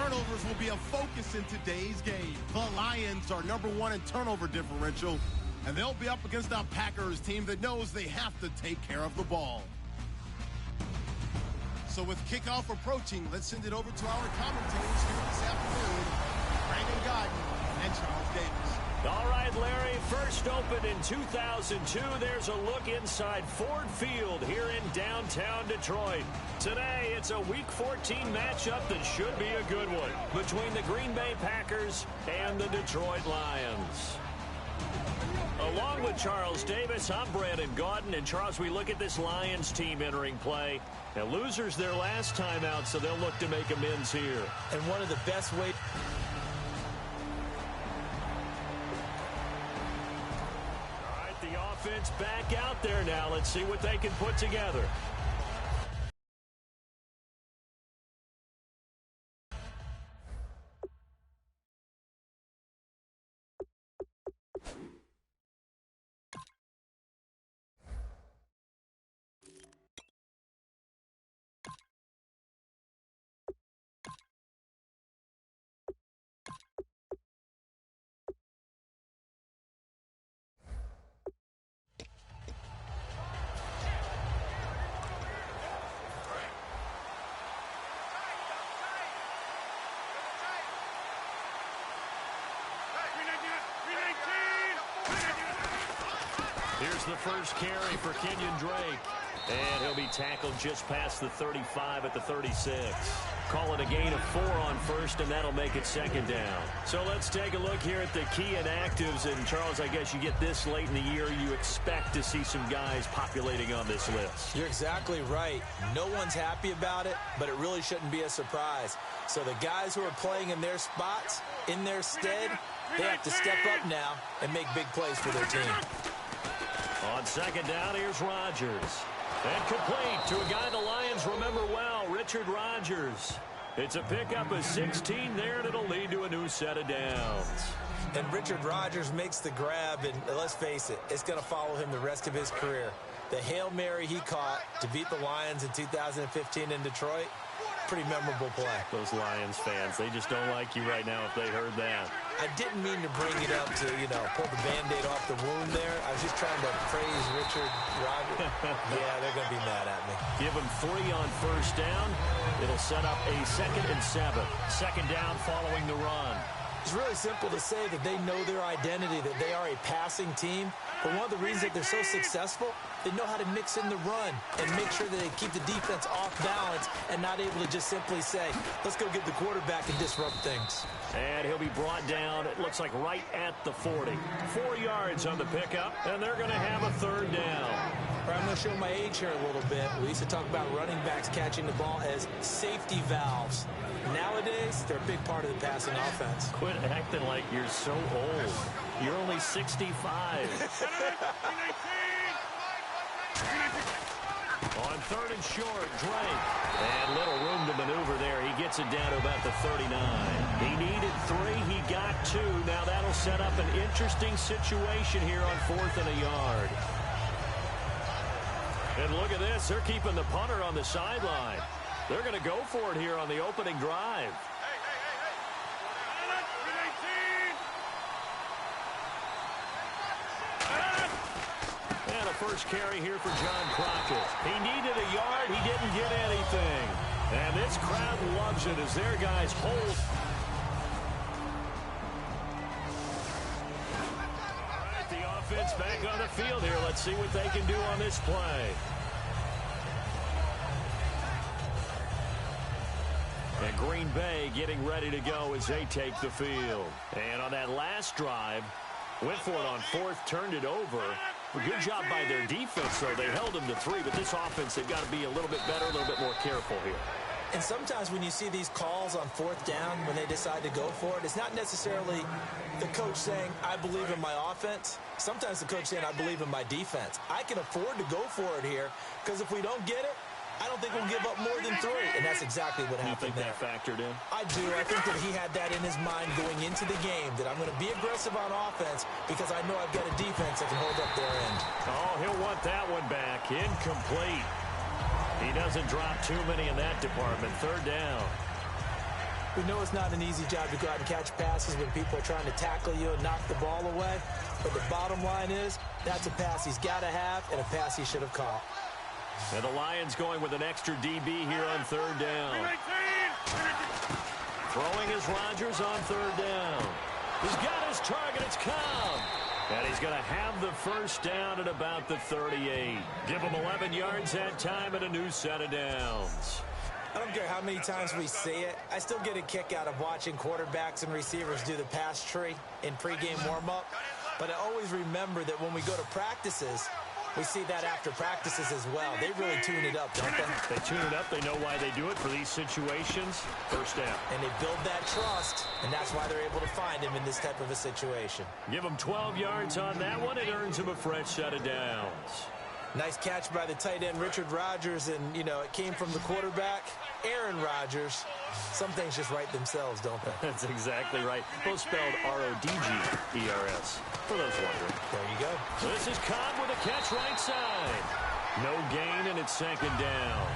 Turnovers will be a focus in today's game. The Lions are #1 in turnover differential, and they'll be up against a Packers team that knows they have to take care of the ball. So with kickoff approaching, let's send it over to our commentators here this afternoon, Brandon Godden and Charles Davis. All right, Larry, first opened in 2002. There's a look inside Ford Field here in downtown Detroit. Today, it's a Week 14 matchup that should be a good one between the Green Bay Packers and the Detroit Lions. Along with Charles Davis, I'm Brandon Gaudin. And, Charles, we look at this Lions team entering play. Now, losers their last time out, so they'll look to make amends here. And one of the best ways... Offense back out there now. Let's see what they can put together. Here's the first carry for Kenyon Drake. And he'll be tackled just past the 35 at the 36. Call it a gain of 4 on first, and that'll make it second down. So let's take a look here at the key inactives. And, Charles, I guess you get this late in the year, you expect to see some guys populating on this list. You're exactly right. No one's happy about it, but it really shouldn't be a surprise. So the guys who are playing in their spots, in their stead, they have to step up now and make big plays for their team. On second down, here's Rodgers. And complete to a guy the Lions remember well, Richard Rodgers. It's a pickup of 16 there, and it'll lead to a new set of downs. And Richard Rodgers makes the grab, and let's face it, it's going to follow him the rest of his career. The Hail Mary he caught to beat the Lions in 2015 in Detroit, pretty memorable play. Those Lions fans, they just don't like you right now if they heard that. I didn't mean to bring it up to, pull the Band-Aid off the wound there. I was just trying to praise Richard Rodgers. Yeah, they're going to be mad at me. Give him 3 on first down. It'll set up a 2nd and 7. Second down following the run. It's really simple to say that they know their identity, that they are a passing team. But one of the reasons that they're so successful, they know how to mix in the run and make sure that they keep the defense off balance and not able to just simply say, let's go get the quarterback and disrupt things. And he'll be brought down, it looks like right at the 40. 4 yards on the pickup, and they're going to have a 3rd down. I'm going to show my age here a little bit. We used to talk about running backs catching the ball as safety valves. Nowadays, they're a big part of the passing offense. Quit acting like you're so old. You're only 65. On 3rd and short, Drake. And little room to maneuver there. He gets it down to about the 39. He needed 3. He got 2. Now that'll set up an interesting situation here on 4th and a yard. And look at this. They're keeping the punter on the sideline. They're going to go for it here on the opening drive. And a first carry here for John Crockett. He needed a yard. He didn't get anything. And this crowd loves it as their guys hold. All right, the offense back on the field here. Let's see what they can do on this play. And Green Bay getting ready to go as they take the field. And on that last drive, went for it on 4th, turned it over. A good job by their defense, though. They held them to 3, but this offense, they've got to be a little bit better, a little bit more careful here. And sometimes when you see these calls on 4th down, when they decide to go for it, it's not necessarily the coach saying, I believe in my offense. Sometimes the coach saying, I believe in my defense. I can afford to go for it here, because if we don't get it, I don't think we'll give up more than 3. And that's exactly what happened there. You think that factored in? I do. I think that he had that in his mind going into the game, that I'm going to be aggressive on offense because I know I've got a defense that can hold up their end. Oh, he'll want that one back. Incomplete. He doesn't drop too many in that department. 3rd down. We know it's not an easy job to go out and catch passes when people are trying to tackle you and knock the ball away. But the bottom line is, that's a pass he's got to have and a pass he should have caught. And the Lions going with an extra DB here on third down. Throwing is Rodgers on third down. He's got his target. It's Cobb. And he's going to have the first down at about the 38. Give him 11 yards that time and a new set of downs. I don't care how many times we see it. I still get a kick out of watching quarterbacks and receivers do the pass tree in pregame warm-up. But I always remember that when we go to practices, we see that after practices as well. They really tune it up, don't they? They tune it up. They know why they do it for these situations. First down. And they build that trust, and that's why they're able to find him in this type of a situation. Give him 12 yards on that one. It earns him a fresh set of downs. Nice catch by the tight end, Richard Rodgers, and, you know, it came from the quarterback, Aaron Rodgers. Some things just write themselves, don't they? That's exactly right. Both spelled R-O-D-G-E-R-S, for those wondering. There you go. This is Cobb with a catch right side. No gain, and it's second down.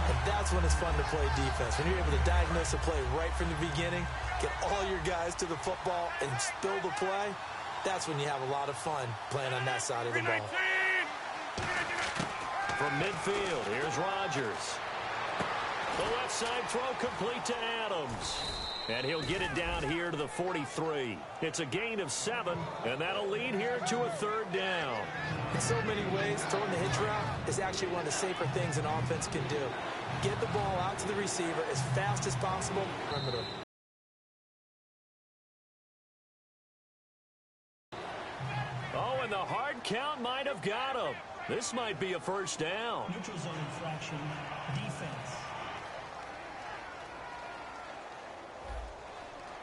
And that's when it's fun to play defense. When you're able to diagnose a play right from the beginning, get all your guys to the football, and spill the play, that's when you have a lot of fun playing on that side of the ball. From midfield, here's Rodgers. The left side throw complete to Adams. And he'll get it down here to the 43. It's a gain of 7, and that'll lead here to a third down. In so many ways, throwing the hitch route is actually one of the safer things an offense can do. Get the ball out to the receiver as fast as possible. Perimeter. Oh, and the hard count might have got him. This might be a first down. Neutral zone infraction, defense.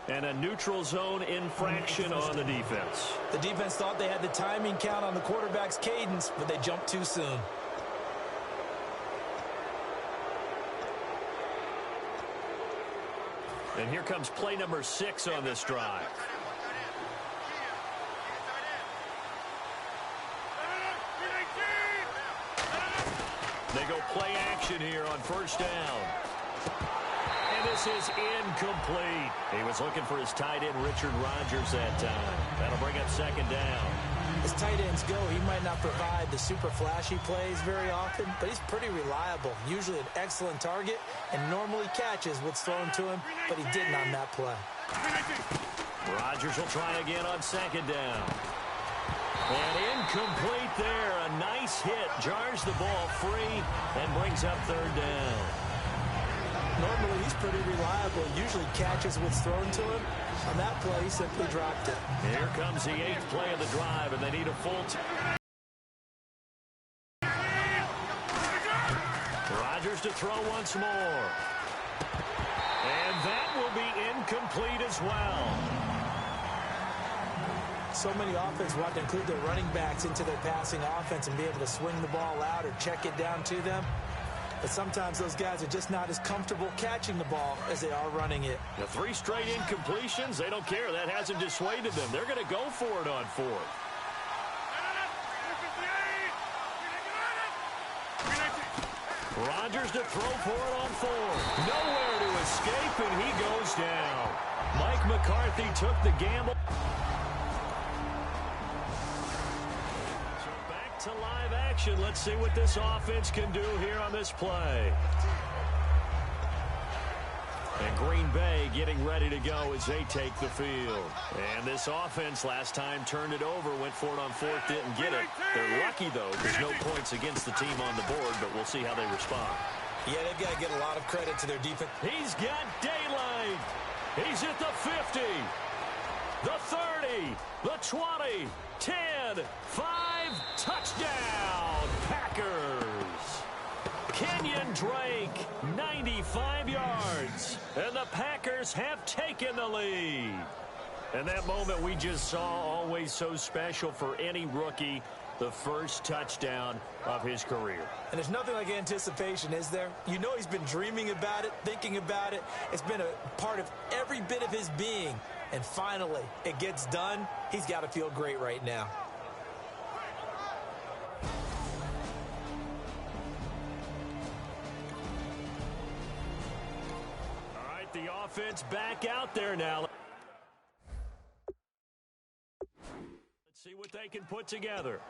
And a neutral zone infraction on the defense. The defense thought they had the timing count on the quarterback's cadence, but they jumped too soon. And here comes play number 6 on this drive. They go play action here on first down. And this is incomplete. He was looking for his tight end, Richard Rodgers, that time. That'll bring up second down. As tight ends go, he might not provide the super flashy plays very often, but he's pretty reliable, usually an excellent target, and normally catches what's thrown to him, but he didn't on that play. Rodgers will try again on second down. And incomplete there. A nice hit. Jars the ball free and brings up third down. Normally, he's pretty reliable. Usually catches what's thrown to him. On that play, he simply dropped it. Here comes the 8th play of the drive, and they need a full Rodgers to throw once more. And that will be incomplete as well. So many offenses want to include their running backs into their passing offense and be able to swing the ball out or check it down to them. But sometimes those guys are just not as comfortable catching the ball as they are running it. The 3 straight incompletions, they don't care. That hasn't dissuaded them. They're going to go for it on 4th. Rodgers to throw for it on 4th. Nowhere to escape, and he goes down. Mike McCarthy took the gamble. So back to live action. Let's see what this offense can do here on this play. And Green Bay getting ready to go as they take the field. And this offense last time turned it over, went for it on 4th, didn't get it. They're lucky, though. There's no points against the team on the board, but we'll see how they respond. Yeah, they've got to get a lot of credit to their defense. He's got daylight. He's at the 50, the 30, the 20, 10, 5, touchdown, Packers. Kenyon Drake, 95 yards, and the Packers have taken the lead. And that moment we just saw, always so special for any rookie, the first touchdown of his career. And there's nothing like anticipation, is there? You know he's been dreaming about it, thinking about it. It's been a part of every bit of his being. And finally, it gets done. He's got to feel great right now. offense back out there now. Let's see what they can put together.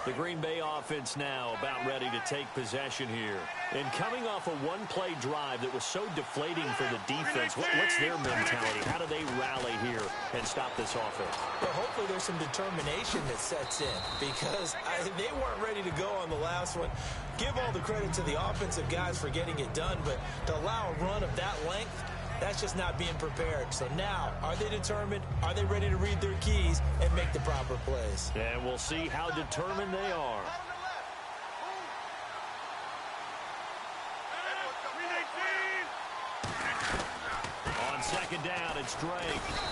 The Green Bay offense now about ready to take possession here. And coming off a one-play drive that was so deflating for the defense, what's their mentality? How do they rally here and stop this offense? Well, hopefully there's some determination that sets in because they weren't ready to go on the last one. Give all the credit to the offensive guys for getting it done, but to allow a run of that length, that's just not being prepared. So now, are they determined? Are they ready to read their keys and make the proper plays? And we'll see how determined they are. On second down, it's Drake.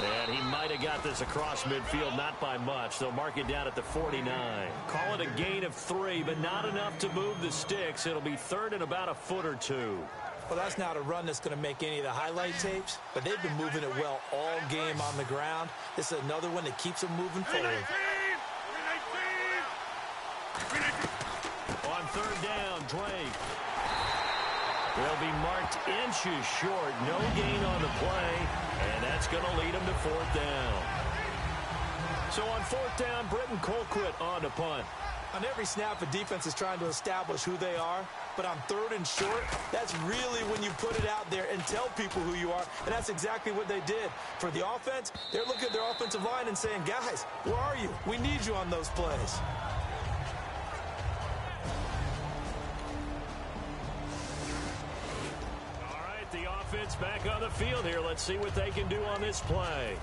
And he might have got this across midfield, not by much. They'll mark it down at the 49. Call it a gain of 3, but not enough to move the sticks. It'll be third and about a foot or two. Well, that's not a run that's going to make any of the highlight tapes, but they've been moving it well all game on the ground. This is another one that keeps them moving forward. On third down, Drake. They'll be marked inches short. No gain on the play, and that's going to lead them to fourth down. So on fourth down, Britton Colquitt on the punt. On every snap, a defense is trying to establish who they are. But on third and short, that's really when you put it out there and tell people who you are. And that's exactly what they did. For the offense, they're looking at their offensive line and saying, guys, where are you? We need you on those plays. All right, the offense back on the field here. Let's see what they can do on this play.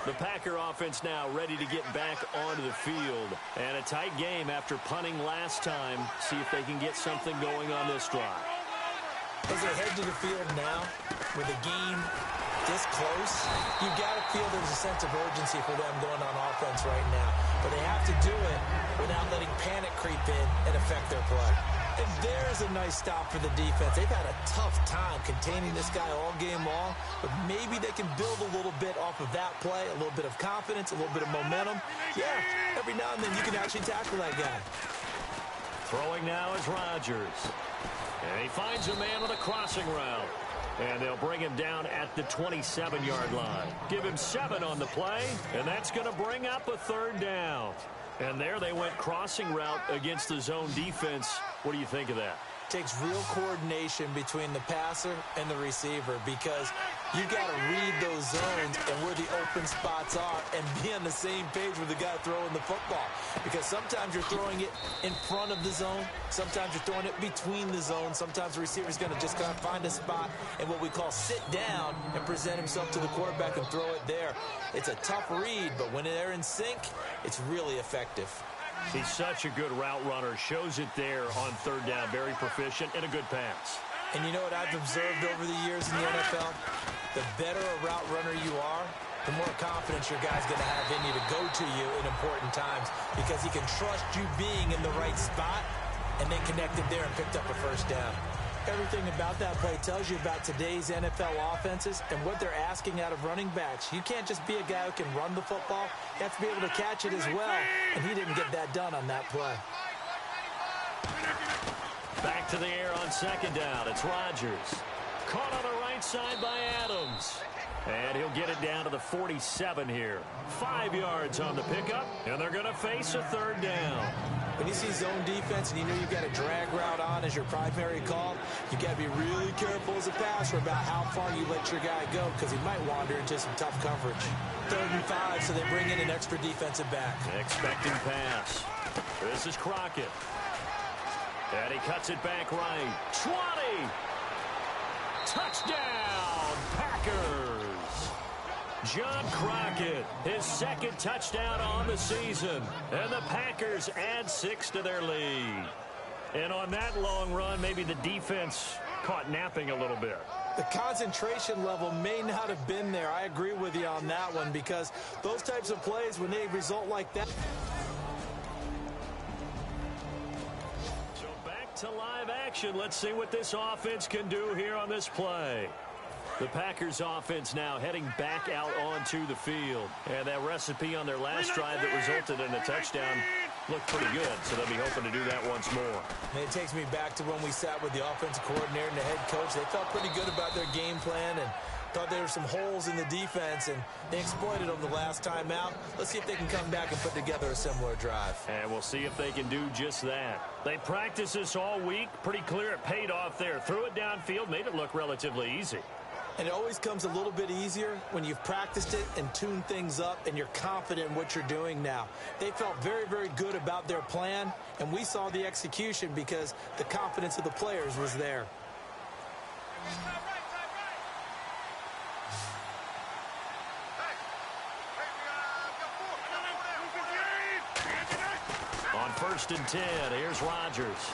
The Packer offense now ready to get back onto the field. And a tight game after punting last time. See if they can get something going on this drive. As they head to the field now, with a game this close, you got to feel there's a sense of urgency for them going on offense right now. But they have to do it without letting panic creep in and affect their play. And there's a nice stop for the defense. They've had a tough time containing this guy all game long, but maybe they can build a little bit off of that play, a little bit of confidence, a little bit of momentum. Yeah, every now and then you can actually tackle that guy. Throwing now is Rodgers. And he finds a man with a crossing route. And they'll bring him down at the 27-yard line. Give him 7 on the play, and that's going to bring up a third down. And there they went crossing route against the zone defense. What do you think of that? Takes real coordination between the passer and the receiver because you've got to read those zones and where the open spots are and be on the same page with the guy throwing the football. Because sometimes you're throwing it in front of the zone. Sometimes you're throwing it between the zones. Sometimes the receiver's going to just kind of find a spot and what we call sit down and present himself to the quarterback and throw it there. It's a tough read, but when they're in sync, it's really effective. He's such a good route runner. Shows it there on third down. Very proficient and a good pass. And you know what I've observed over the years in the NFL? The better a route runner you are, the more confidence your guy's going to have in you to go to you in important times because he can trust you being in the right spot and then connected there and picked up a first down. Everything about that play tells you about today's NFL offenses and what they're asking out of running backs. You can't just be a guy who can run the football. You have to be able to catch it as well, and he didn't get that done on that play. Back to the air on second down. It's Rodgers. Caught on the right side by Adams. And he'll get it down to the 47 here. 5 yards on the pickup, and they're going to face a third down. When you see zone defense and you know you've got a drag route on as your primary call, you got to be really careful as a passer about how far you let your guy go because he might wander into some tough coverage. 3rd and 5, so they bring in an extra defensive back. Expecting pass. This is Crockett. And he cuts it back right. 20! Touchdown, Packers! John Crockett, his 2nd touchdown on the season. And the Packers add 6 to their lead. And on that long run, maybe the defense caught napping a little bit. The concentration level may not have been there. I agree with you on that one because those types of plays, when they result like that. So back to live action. Let's see what this offense can do here on this play. The Packers offense now heading back out onto the field. And that recipe on their last drive that resulted in a touchdown looked pretty good, so they'll be hoping to do that once more. And it takes me back to when we sat with the offensive coordinator and the head coach. They felt pretty good about their game plan and thought there were some holes in the defense, and they exploited them the last time out. Let's see if they can come back and put together a similar drive. And we'll see if they can do just that. They practiced this all week. Pretty clear it paid off there. Threw it downfield, made it look relatively easy. And it always comes a little bit easier when you've practiced it and tuned things up and you're confident in what you're doing now. They felt very, very good about their plan, and we saw the execution because the confidence of the players was there. On 1st and 10, here's Rodgers.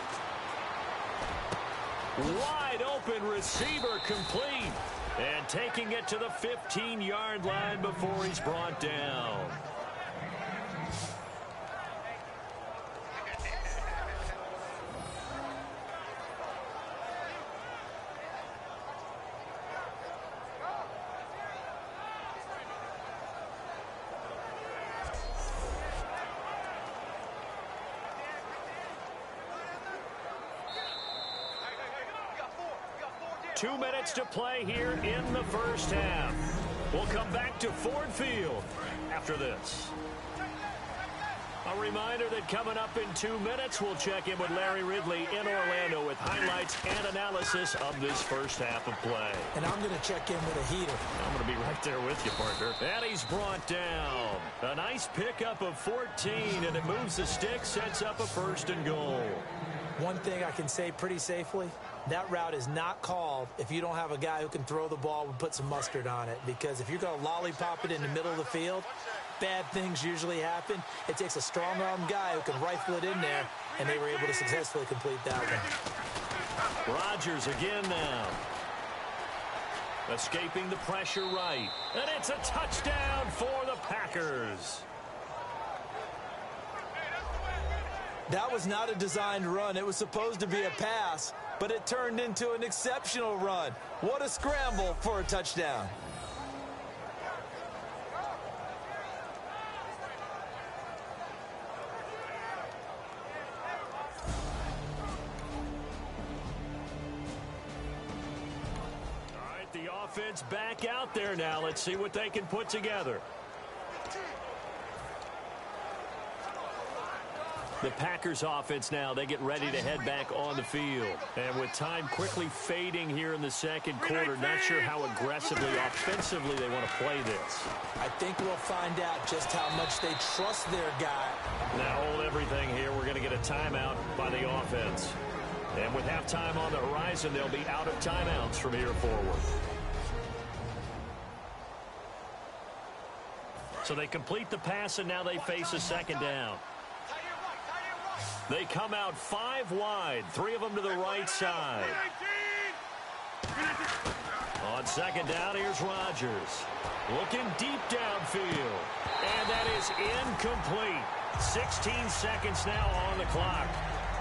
Wide open receiver complete. And taking it to the 15-yard line before he's brought down. Two minutes to play here in the first half. We'll come back to Ford Field after this. A reminder that coming up in 2 minutes, we'll check in with Larry Ridley in Orlando with highlights and analysis of this first half of play. And I'm going to check in with a heater. I'm going to be right there with you, partner. And he's brought down. A nice pickup of 14, and it moves the stick, sets up a 1st and goal. One thing I can say pretty safely, that route is not called if you don't have a guy who can throw the ball and put some mustard on it. Because if you're going to lollipop it in the middle of the field, bad things usually happen. It takes a strong-armed guy who can rifle it in there, and they were able to successfully complete that one. Rodgers again now. Escaping the pressure right. And it's a touchdown for the Packers. That was not a designed run. It was supposed to be a pass, but it turned into an exceptional run. What a scramble for a touchdown. All right, the offense back out there now. Let's see what they can put together. The Packers offense now, they get ready to head back on the field. And with time quickly fading here in the second quarter, not sure how aggressively, offensively they want to play this. I think we'll find out just how much they trust their guy. Now hold everything here. We're going to get a timeout by the offense. And with halftime on the horizon, they'll be out of timeouts from here forward. So they complete the pass, and now they face a second down. They come out 5 wide, 3 of them to the right side. On second down, here's Rodgers. Looking deep downfield. And that is incomplete. 16 seconds now on the clock.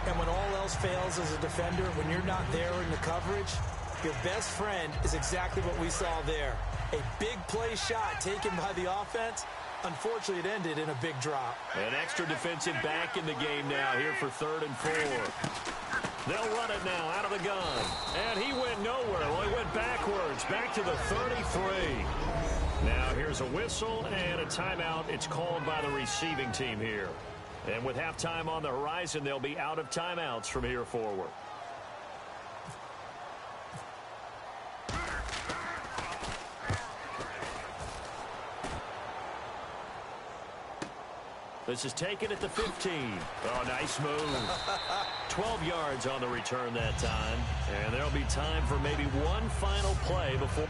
And when all else fails as a defender, when you're not there in the coverage, your best friend is exactly what we saw there. A big play shot taken by the offense. Unfortunately, it ended in a big drop. An extra defensive back in the game now here for 3rd and 4. They'll run it now out of the gun. And he went nowhere. Well, he went backwards, back to the 33. Now here's a whistle and a timeout. It's called by the receiving team here. And with halftime on the horizon, they'll be out of timeouts from here forward. This is taken at the 15. Oh, nice move. 12 yards on the return that time. And there'll be time for maybe one final play before...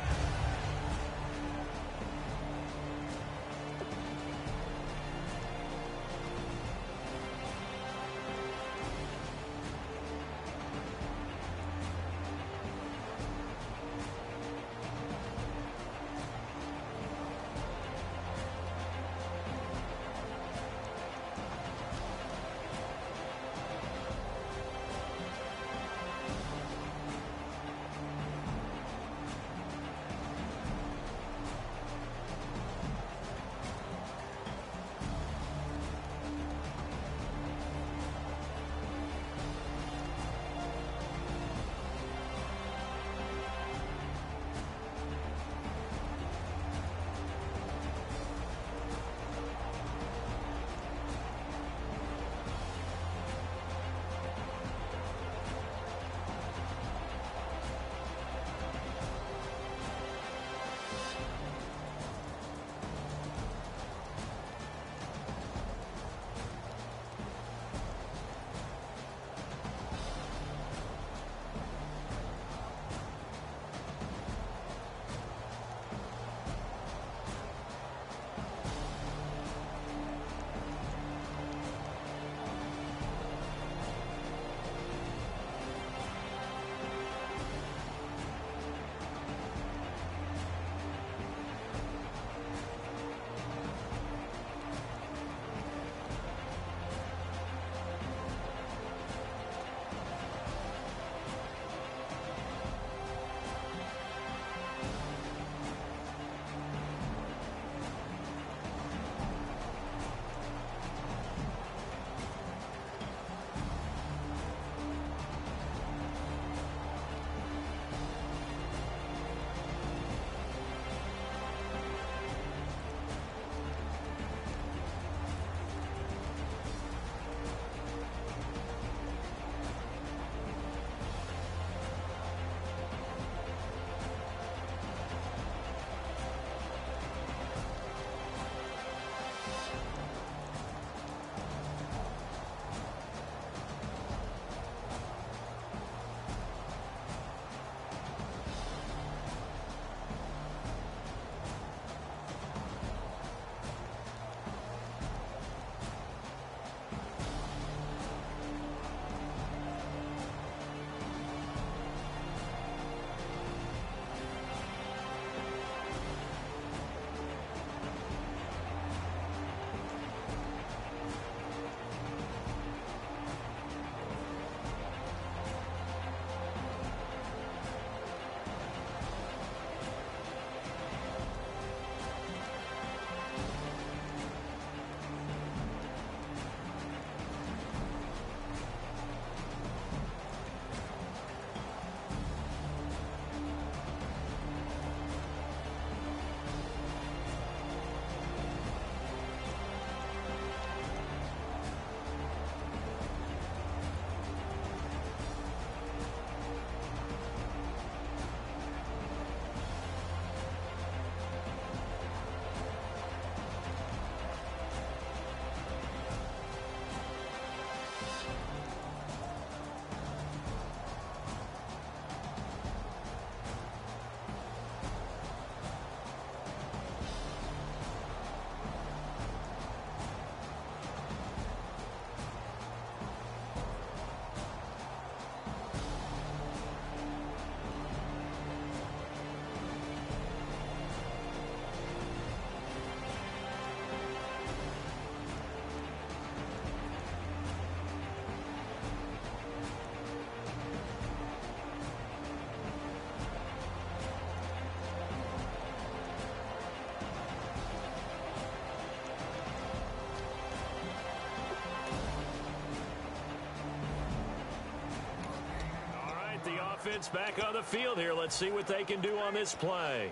offense back on the field here. Let's see what they can do on this play.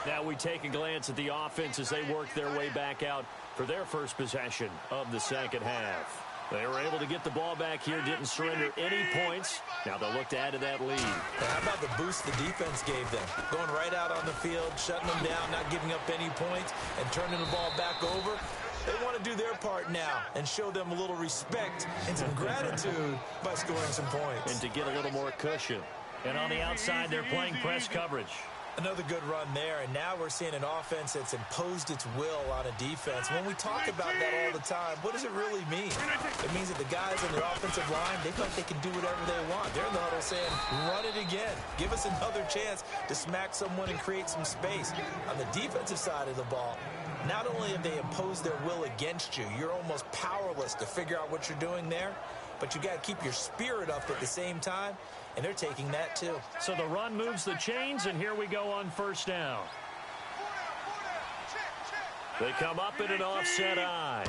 Now we take a glance at the offense as they work their way back out for their first possession of the second half. They were able to get the ball back here, didn't surrender any points. Now they'll look to add to that lead. How about the boost the defense gave them? Going right out on the field, shutting them down, not giving up any points, and turning the ball back over. They want to do their part now and show them a little respect and some gratitude by scoring some points. And to get a little more cushion. And on the outside, they're playing press coverage. Another good run there, and now we're seeing an offense that's imposed its will on a defense. When we talk about that all the time, what does it really mean? It means that the guys on the offensive line, they feel like they can do whatever they want. They're in the huddle saying, run it again. Give us another chance to smack someone and create some space. On the defensive side of the ball, not only have they imposed their will against you, you're almost powerless to figure out what you're doing there, but you got to keep your spirit up at the same time. And they're taking that, too. So the run moves the chains, and here we go on first down. They come up in an offset eye.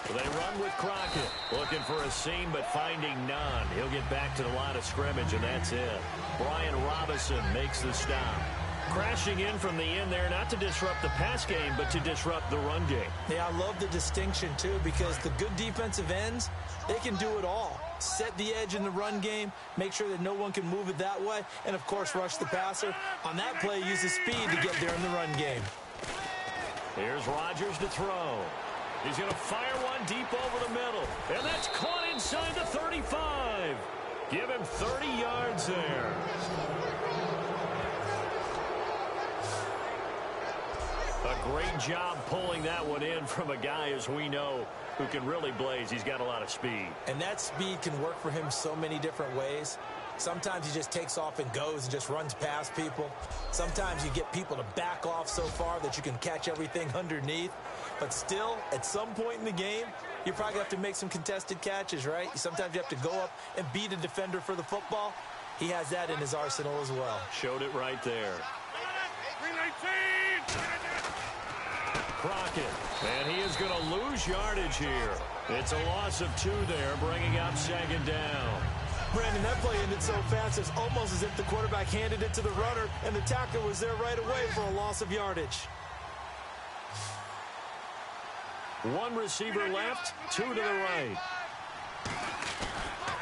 They run with Crockett. Looking for a seam, but finding none. He'll get back to the line of scrimmage, and that's it. Brian Robinson makes the stop. Crashing in from the end there, not to disrupt the pass game, but to disrupt the run game. Yeah, I love the distinction, too, because the good defensive ends, they can do it all. Set the edge in the run game, make sure that no one can move it that way, and, of course, rush the passer. On that play, use the speed to get there in the run game. Here's Rodgers to throw. He's going to fire one deep over the middle, and that's caught inside the 35. Give him 30 yards there. A great job pulling that one in from a guy, as we know, who can really blaze. He's got a lot of speed. And that speed can work for him so many different ways. Sometimes he just takes off and goes and just runs past people. Sometimes you get people to back off so far that you can catch everything underneath. But still, at some point in the game, you probably have to make some contested catches, right? Sometimes you have to go up and beat a defender for the football. He has that in his arsenal as well. Showed it right there. Crockett, and he is going to lose yardage here. It's a loss of 2 there, bringing up second down. Brandon, that play ended so fast, it's almost as if the quarterback handed it to the runner, and the tackler was there right away for a loss of yardage. 1 receiver left, 2 to the right.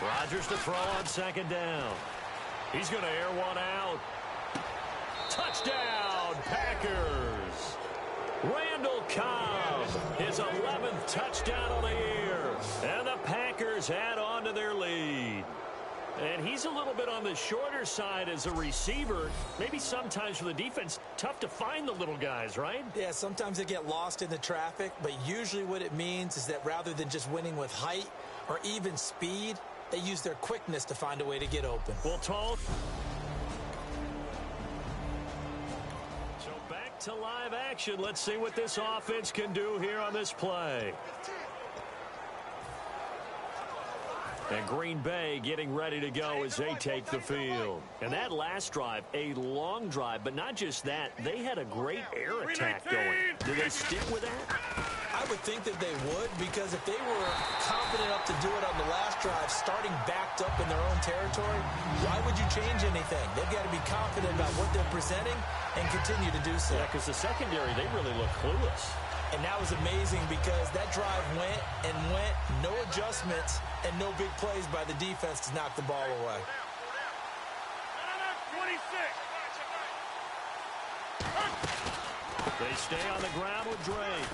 Rodgers to throw on second down. He's going to air one out. Touchdown, Packers. Randall Cobb, his 11th touchdown of the year. And the Packers add on to their lead. And he's a little bit on the shorter side as a receiver. Maybe sometimes for the defense, tough to find the little guys, right? Yeah, sometimes they get lost in the traffic, but usually what it means is that rather than just winning with height or even speed, they use their quickness to find a way to get open. Well, Tall. So back to live action. Let's see what this offense can do here on this play. And Green Bay getting ready to go as they take the field. And that last drive, a long drive, but not just that. They had a great air attack going. Do they stick with that? I would think that they would, because if they were confident enough to do it on the last drive, starting backed up in their own territory, why would you change anything? They've got to be confident about what they're presenting and continue to do so. Yeah, because the secondary, they really look clueless. And that was amazing because that drive went and went, no adjustments, and no big plays by the defense to knock the ball away. 26. They stay on the ground with Drake.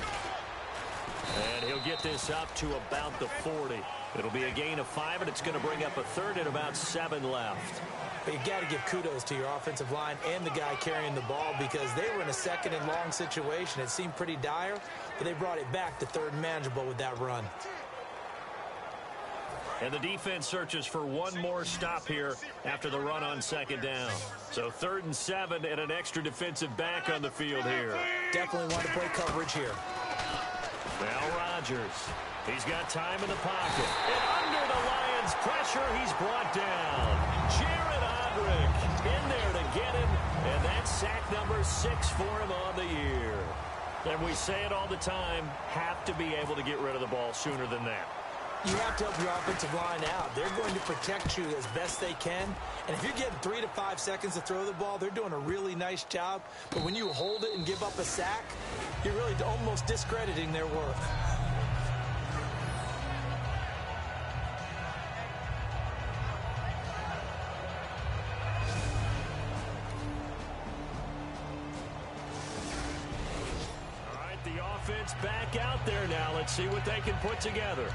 And he'll get this up to about the 40. It'll be a gain of 5, and it's going to bring up a third and about 7 left. But you got to give kudos to your offensive line and the guy carrying the ball, because they were in a second and long situation. It seemed pretty dire, but they brought it back to third and manageable with that run. And the defense searches for one more stop here after the run on second down. So 3rd and 7 and an extra defensive back on the field here. Definitely want to play coverage here. Now Rodgers. He's got time in the pocket. And under the Lions' pressure, he's brought down. Jared Odrick in there to get him. And that's sack number 6 for him on the year. And we say it all the time, have to be able to get rid of the ball sooner than that. You have to help your offensive line out. They're going to protect you as best they can. And if you're getting 3 to 5 seconds to throw the ball, they're doing a really nice job. But when you hold it and give up a sack, you're really almost discrediting their work. All right, the offense back out there now. Let's see what they can put together.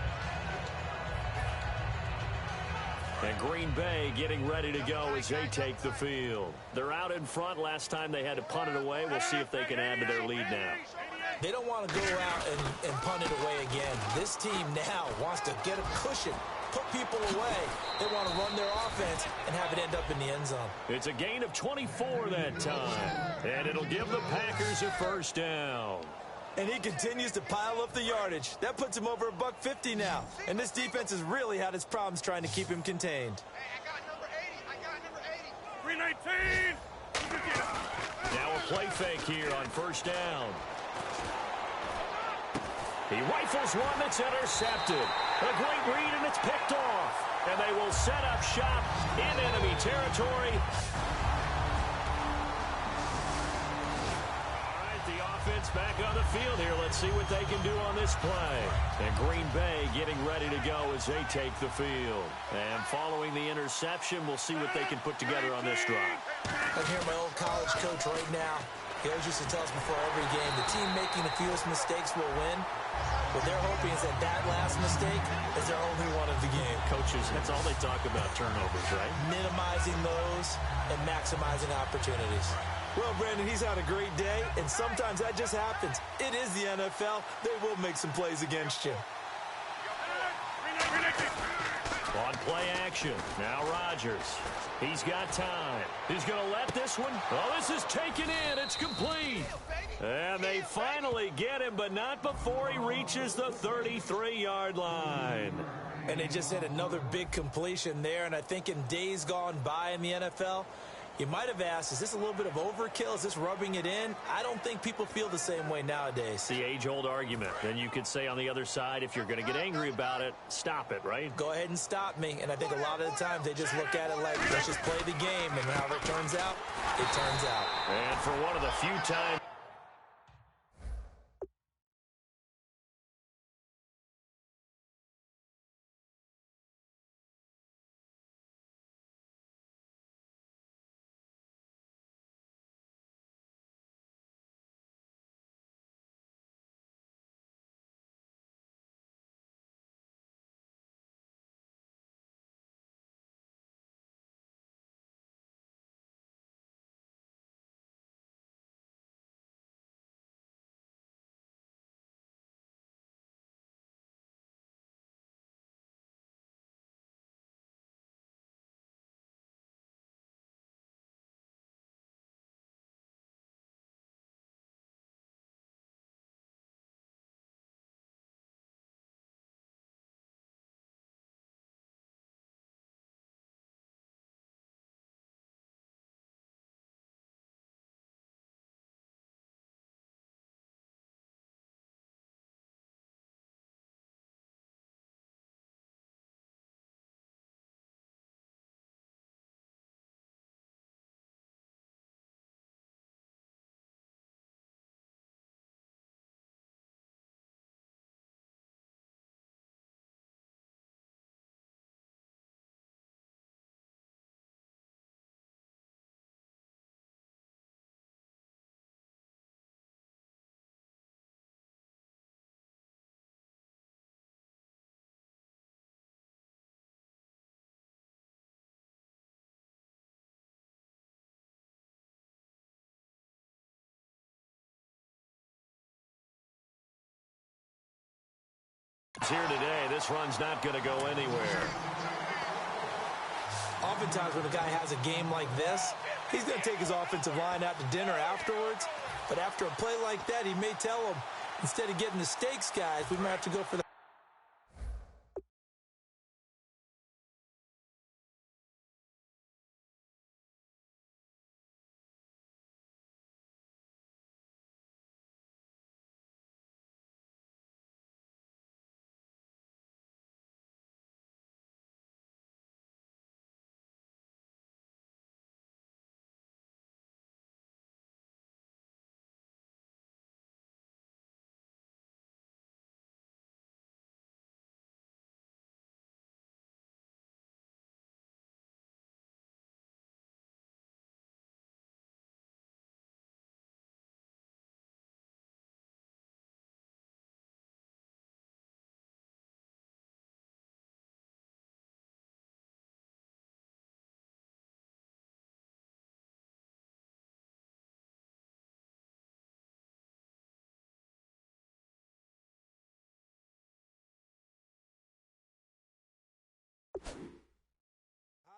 And Green Bay getting ready to go as they take the field. They're out in front. Last time they had to punt it away. We'll see if they can add to their lead now. They don't want to go out and punt it away again. This team now wants to get a cushion, put people away. They want to run their offense and have it end up in the end zone. It's a gain of 24 that time. And it'll give the Packers a first down. And he continues to pile up the yardage. That puts him over $150 now. And this defense has really had its problems trying to keep him contained. Hey, I got number 80. I got number 80. 319. Now a play fake here on first down. He rifles one that's intercepted. A great read, and it's picked off. And they will set up shop in enemy territory. Offense back on the field here. Let's see what they can do on this play. And Green Bay getting ready to go as they take the field. And following the interception, we'll see what they can put together on this drive. I hear my old college coach right now. He always used to tell us before every game, the team making the fewest mistakes will win. What they're hoping is that that last mistake is their only one of the game. Coaches, that's all they talk about, turnovers, right? Minimizing those and maximizing opportunities. Well, Brandon, he's had a great day, and sometimes that just happens. It is the NFL. They will make some plays against you. On play action, now Rodgers. He's got time. He's going to let this one. Oh, this is taken in. It's complete. And they finally get him, but not before he reaches the 33-yard line. And they just had another big completion there, and I think in days gone by in the NFL, you might have asked, is this a little bit of overkill? Is this rubbing it in? I don't think people feel the same way nowadays. The age-old argument. Then you could say on the other side, if you're going to get angry about it, stop it, right? Go ahead and stop me. And I think a lot of the times they just look at it like, let's just play the game. And however it turns out, it turns out. And for one of the few times. Here today, this run's not going to go anywhere. Oftentimes when a guy has a game like this, he's going to take his offensive line out to dinner afterwards. But after a play like that, he may tell them, instead of getting the steaks, guys, we might have to go for the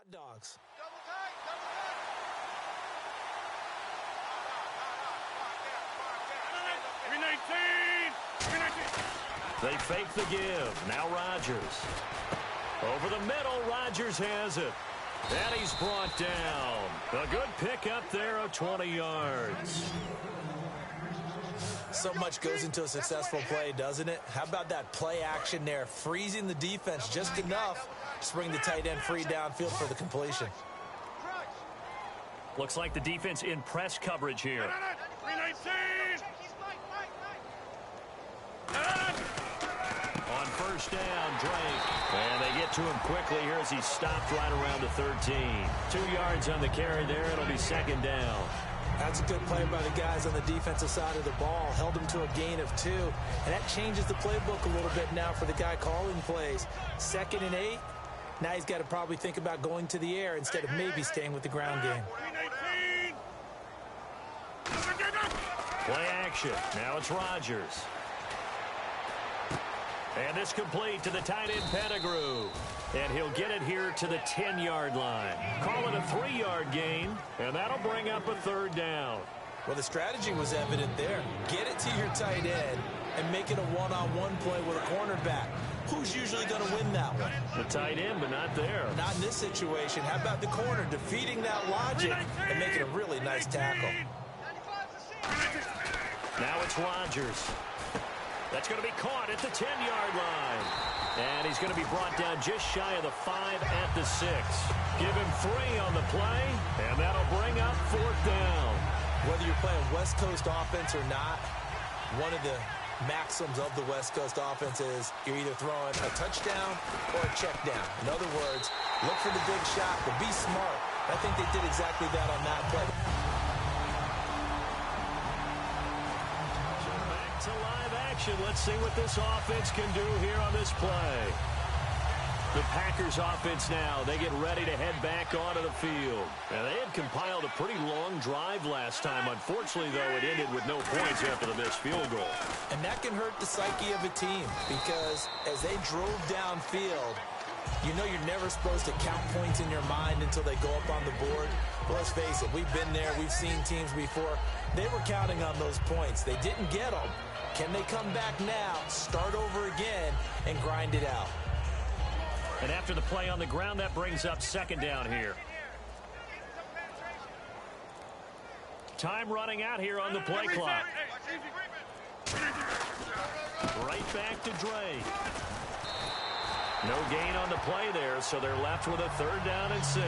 hot dogs. Double tight, double tight. 319. They fake the give. Now Rodgers. Over the middle, Rodgers has it. And he's brought down. A good pickup there of 20 yards. So much goes into a successful play, doesn't it? How about that play action there, freezing the defense just enough to bring the tight end free downfield for the completion. Looks like the defense in press coverage here. 319. On first down, Drake. And they get to him quickly here as he's stopped right around the 13. 2 yards on the carry there. It'll be second down. That's a good play by the guys on the defensive side of the ball. Held him to a gain of 2. And that changes the playbook a little bit now for the guy calling plays. 2nd and 8. Now he's got to probably think about going to the air instead of maybe staying with the ground game. Play action. Now it's Rodgers. And it's complete to the tight end Pettigrew. And he'll get it here to the 10-yard line. Call it a 3-yard gain, and that'll bring up a third down. Well, the strategy was evident there. Get it to your tight end and make it a one-on-one play with a cornerback. Who's usually going to win that one? The tight end, but not there. Not in this situation. How about the corner defeating that logic and making a really nice tackle? Now it's Rodgers. That's going to be caught at the 10-yard line. And he's going to be brought down just shy of the 5 at the 6. Give him 3 on the play, and that'll bring up 4th down. Whether you're playing West Coast offense or not, one of the maxims of the West Coast offense is you're either throwing a touchdown or a check down. In other words, look for the big shot, but be smart. I think they did exactly that on that play. To live action. Let's see what this offense can do here on this play. The Packers offense now, they get ready to head back onto the field. Now, they had compiled a pretty long drive last time. Unfortunately, though, it ended with no points after the missed field goal. And that can hurt the psyche of a team because as they drove downfield, you know you're never supposed to count points in your mind until they go up on the board. But let's face it, we've been there. We've seen teams before. They were counting on those points. They didn't get them. Can they come back now, start over again, and grind it out? And after the play on the ground, that brings up 2nd down here. Time running out here on the play clock. Right back to Drake. No gain on the play there, so they're left with a 3rd down and 6.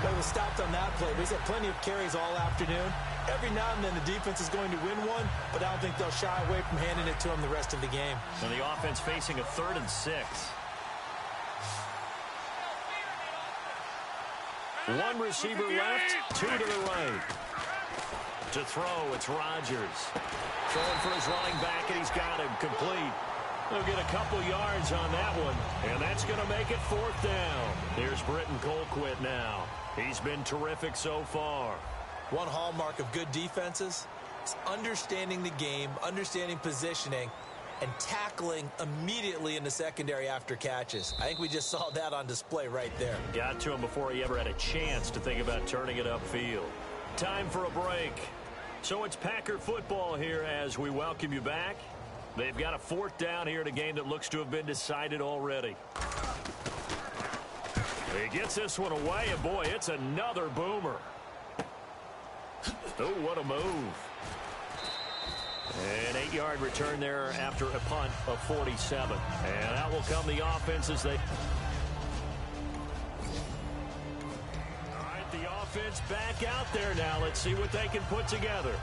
They was stopped on that play. He's had plenty of carries all afternoon. Every now and then the defense is going to win one, but I don't think they'll shy away from handing it to him the rest of the game. And the offense facing a 3rd and 6. 1 receiver left, 2 to the right. To throw, it's Rodgers. Throwing for his running back, and he's got him complete. They'll get a couple yards on that one, and that's going to make it 4th down. Here's Britton Colquitt now. He's been terrific so far. One hallmark of good defenses is understanding the game, understanding positioning, and tackling immediately in the secondary after catches. I think we just saw that on display right there. Got to him before he ever had a chance to think about turning it upfield. Time for a break. So it's Packer football here as we welcome you back. They've got a 4th down here in a game that looks to have been decided already. He gets this one away, and boy, it's another boomer. Oh, what a move. An 8-yard return there after a punt of 47. And out will come the offense as they... All right, the offense back out there now. Let's see what they can put together.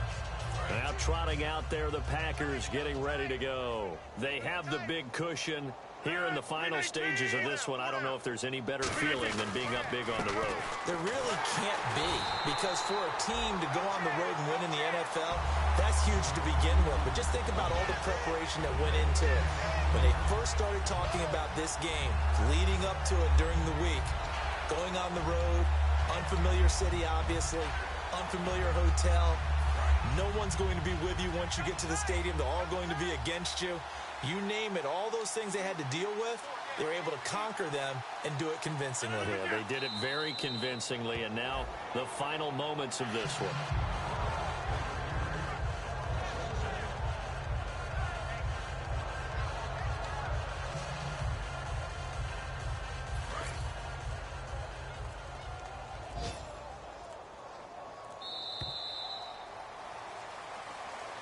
Now trotting out there, the Packers getting ready to go. They have the big cushion. Here in the final stages of this one, I don't know if there's any better feeling than being up big on the road. There really can't be, because for a team to go on the road and win in the NFL, that's huge to begin with. But just think about all the preparation that went into it. When they first started talking about this game, leading up to it during the week, going on the road, unfamiliar city, obviously, unfamiliar hotel. No one's going to be with you once you get to the stadium. They're all going to be against you. You name it, all those things they had to deal with, they were able to conquer them and do it convincingly. Yeah, they did it very convincingly, and now the final moments of this one.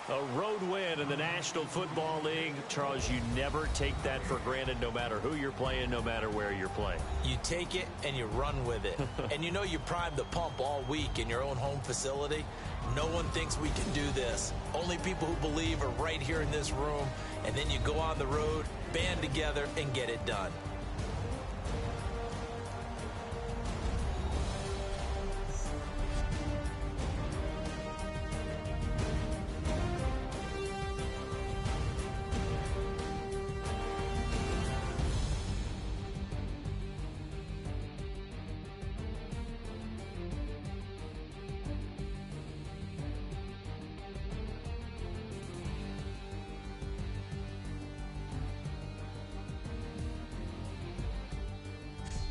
A road win in the National Football League. Charles, you never take that for granted, no matter who you're playing, no matter where you're playing. You take it and you run with it. And you know you primed the pump all week in your own home facility. No one thinks we can do this. Only people who believe are right here in this room. And then you go on the road, band together, and get it done.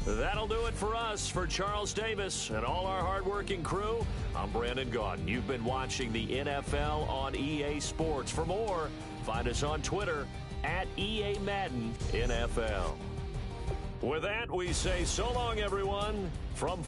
That'll do it for us. For Charles Davis and all our hardworking crew, I'm Brandon Gaudin. You've been watching the NFL on EA Sports. For more, find us on Twitter at EA Madden NFL. With that, we say so long, everyone, from